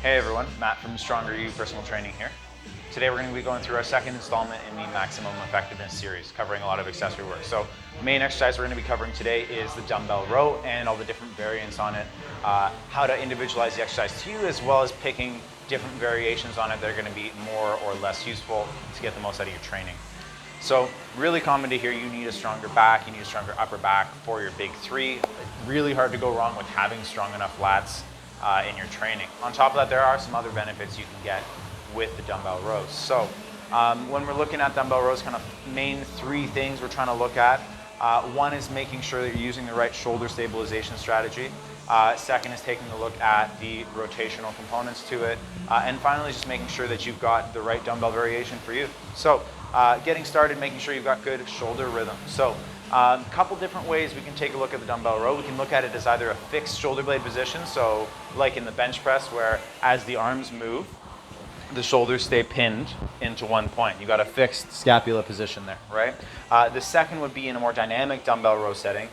Hey everyone, Matt from Stronger You Personal Training here. Today we're going to be going through our second installment in the Maximum Effectiveness series, covering a lot of accessory work. So the main exercise we're going to be covering today is the dumbbell row and all the different variants on it, how to individualize the exercise to you, as well as picking different variations on it that are going to be more or less useful to get the most out of your training. So really common to hear you need a stronger back, you need a stronger upper back for your big three. Really hard to go wrong with having strong enough lats in your training. On top of that, there are some other benefits you can get with the dumbbell rows. So when we're looking at dumbbell rows, kind of main three things we're trying to look at. One is making sure that you're using the right shoulder stabilization strategy. Second is taking a look at the rotational components to it. And finally, just making sure that you've got the right dumbbell variation for you. So getting started, making sure you've got good shoulder rhythm. So a couple different ways we can take a look at the dumbbell row. We can look at it as either a fixed shoulder blade position, so like in the bench press, where as the arms move, the shoulders stay pinned into one point. You got a fixed scapula position there, right? The second would be in a more dynamic dumbbell row setting,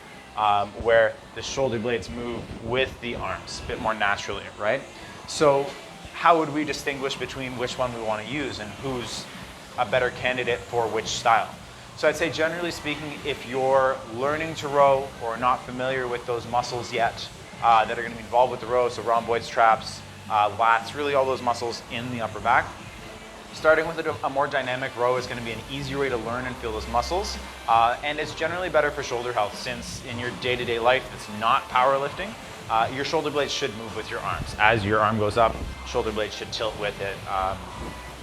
where the shoulder blades move with the arms a bit more naturally, right? So how would we distinguish between which one we want to use and who's a better candidate for which style? So I'd say, generally speaking, if you're learning to row or not familiar with those muscles yet that are going to be involved with the row, so rhomboids, traps, lats, really all those muscles in the upper back, starting with a more dynamic row is going to be an easier way to learn and feel those muscles. And it's generally better for shoulder health, since in your day-to-day life that's not powerlifting, your shoulder blades should move with your arms. As your arm goes up, shoulder blades should tilt with it,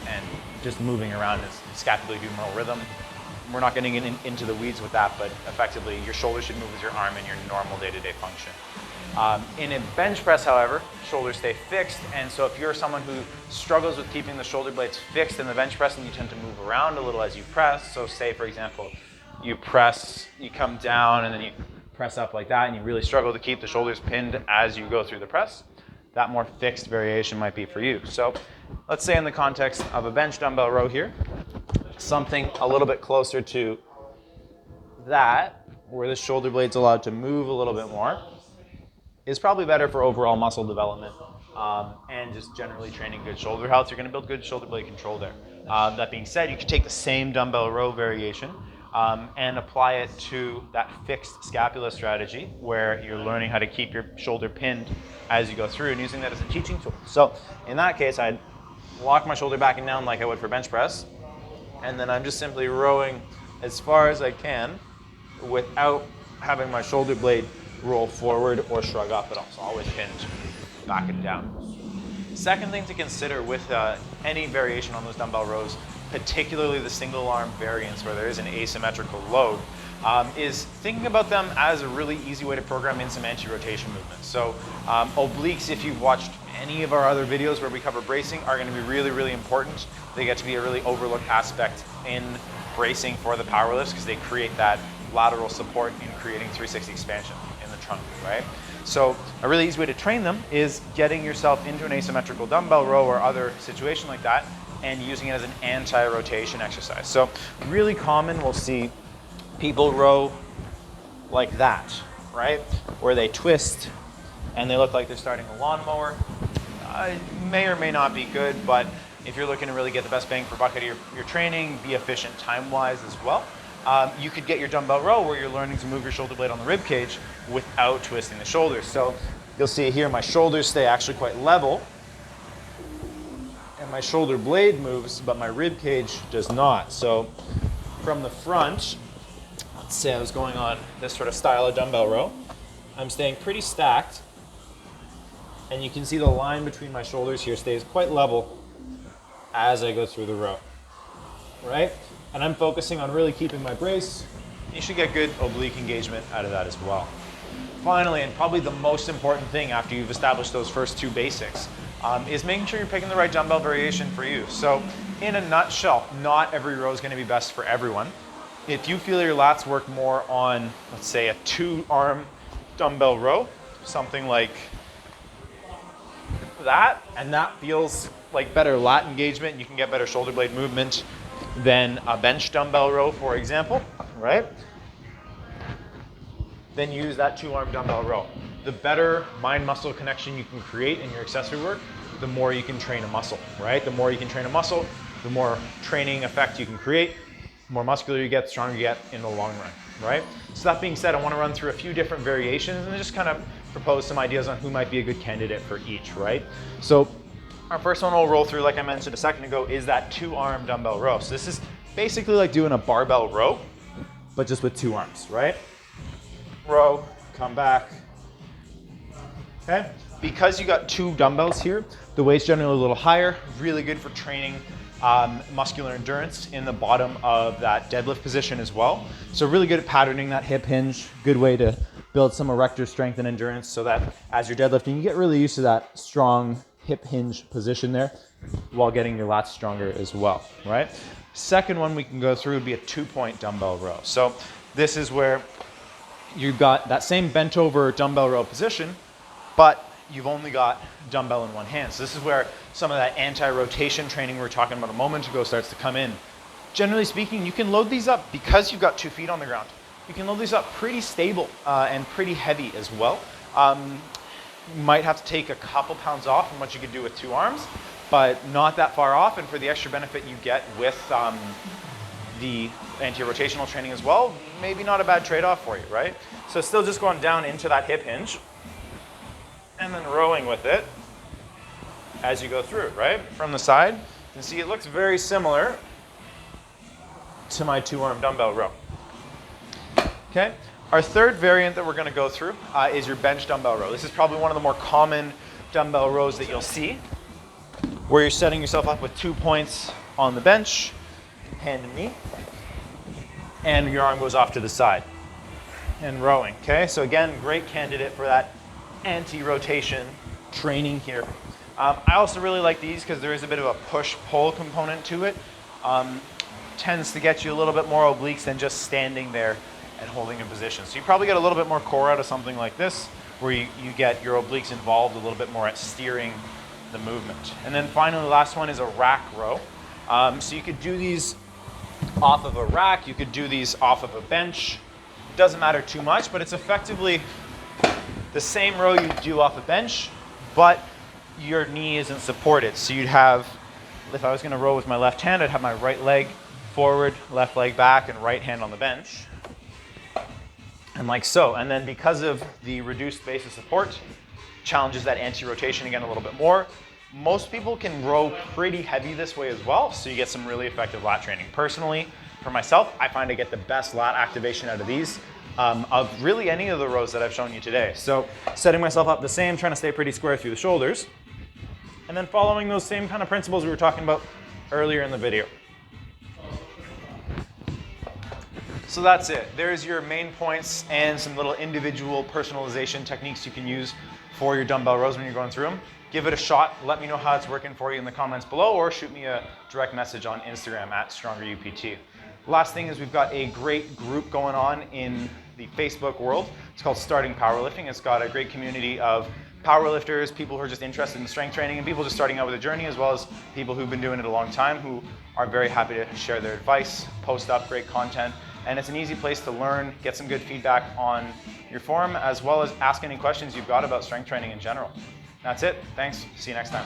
and just moving around is scapulohumeral rhythm. We're not getting into the weeds with that, but effectively your shoulder should move with your arm in your normal day-to-day function. In a bench press, however, shoulders stay fixed, and so if you're someone who struggles with keeping the shoulder blades fixed in the bench press and you tend to move around a little as you press, so say for example, you press, you come down and then you press up like that and you really struggle to keep the shoulders pinned as you go through the press, that more fixed variation might be for you. So let's say in the context of a bench dumbbell row here, something a little bit closer to that, where the shoulder blade's allowed to move a little bit more, is probably better for overall muscle development and just generally training good shoulder health. You're going to build good shoulder blade control there. That being said, you can take the same dumbbell row variation and apply it to that fixed scapula strategy, where you're learning how to keep your shoulder pinned as you go through and using that as a teaching tool. So in that case, I'd lock my shoulder back and down like I would for bench press, and then I'm just simply rowing as far as I can without having my shoulder blade roll forward or shrug up at all. So always pinned back and down. Second thing to consider with any variation on those dumbbell rows, particularly the single arm variants where there is an asymmetrical load, is thinking about them as a really easy way to program in some anti-rotation movements. So obliques, if you've watched any of our other videos where we cover bracing, are going to be really, really important. They get to be a really overlooked aspect in bracing for the power lifts, because they create that lateral support in creating 360 expansion in the trunk, right? So a really easy way to train them is getting yourself into an asymmetrical dumbbell row or other situation like that and using it as an anti-rotation exercise. So really common, we'll see people row like that, right? Where they twist and they look like they're starting a lawnmower. It may or may not be good, but if you're looking to really get the best bang for buck out of your training, be efficient time-wise as well, you could get your dumbbell row where you're learning to move your shoulder blade on the rib cage without twisting the shoulders. So you'll see here my shoulders stay actually quite level, and my shoulder blade moves, but my rib cage does not. So from the front, let's say I was going on this sort of style of dumbbell row, I'm staying pretty stacked, and you can see the line between my shoulders here stays quite level as I go through the row, right? And I'm focusing on really keeping my brace. You should get good oblique engagement out of that as well. Finally, and probably the most important thing after you've established those first two basics, is making sure you're picking the right dumbbell variation for you. So in a nutshell, not every row is going to be best for everyone. If you feel your lats work more on, let's say, a 2-arm dumbbell row, something like that, and that feels like better lat engagement, you can get better shoulder blade movement than a bench dumbbell row, for example, right? Then use that 2-arm dumbbell row. The better mind-muscle connection you can create in your accessory work, the more you can train a muscle, right? The more you can train a muscle, the more training effect you can create, the more muscular you get, the stronger you get in the long run, right? So that being said, I want to run through a few different variations and just kind of propose some ideas on who might be a good candidate for each, right? So our first one we'll roll through, like I mentioned a second ago, is that 2-arm dumbbell row. So this is basically like doing a barbell row, but just with 2 arms, right? Row, come back, okay? Because you got 2 dumbbells here, the weight's generally a little higher, really good for training muscular endurance in the bottom of that deadlift position as well. So really good at patterning that hip hinge, good way to build some erector strength and endurance so that as you're deadlifting, you get really used to that strong hip hinge position there while getting your lats stronger as well, right? Second one we can go through would be a 2-point dumbbell row. So this is where you've got that same bent over dumbbell row position, but you've only got dumbbell in one hand. So this is where some of that anti-rotation training we were talking about a moment ago starts to come in. Generally speaking, you can load these up because you've got 2 feet on the ground. You can load these up pretty stable and pretty heavy as well. You might have to take a couple pounds off from what you could do with 2 arms, but not that far off. And for the extra benefit you get with the anti-rotational training as well, maybe not a bad trade-off for you, right? So still just going down into that hip hinge and then rowing with it as you go through, right? From the side, you can see it looks very similar to my 2-arm dumbbell row. Okay, our third variant that we're gonna go through is your bench dumbbell row. This is probably one of the more common dumbbell rows that you'll see, where you're setting yourself up with 2 points on the bench, hand and knee, and your arm goes off to the side and rowing, okay? So again, great candidate for that anti-rotation training here. I also really like these because there is a bit of a push-pull component to it. Tends to get you a little bit more obliques than just standing there and holding in position. So you probably get a little bit more core out of something like this, where you get your obliques involved a little bit more at steering the movement. And then finally, the last one is a rack row. So you could do these off of a rack, you could do these off of a bench. Doesn't matter too much, but it's effectively the same row you do off a bench, but your knee isn't supported. So you'd have, if I was gonna row with my left hand, I'd have my right leg forward, left leg back, and right hand on the bench. And like so. And then because of the reduced base of support, challenges that anti-rotation again a little bit more. Most people can row pretty heavy this way as well, so you get some really effective lat training. Personally, for myself, I find I get the best lat activation out of these, of really any of the rows that I've shown you today. So setting myself up the same, trying to stay pretty square through the shoulders, and then following those same kind of principles we were talking about earlier in the video. So that's it. There's your main points and some little individual personalization techniques you can use for your dumbbell rows when you're going through them. Give it a shot. Let me know how it's working for you in the comments below, or shoot me a direct message on Instagram at StrongerUPT. Last thing is we've got a great group going on in the Facebook world. It's called Starting Powerlifting. It's got a great community of powerlifters, people who are just interested in strength training, and people just starting out with a journey, as well as people who've been doing it a long time who are very happy to share their advice, post up great content. And it's an easy place to learn, get some good feedback on your form, as well as ask any questions you've got about strength training in general. That's it. Thanks. See you next time.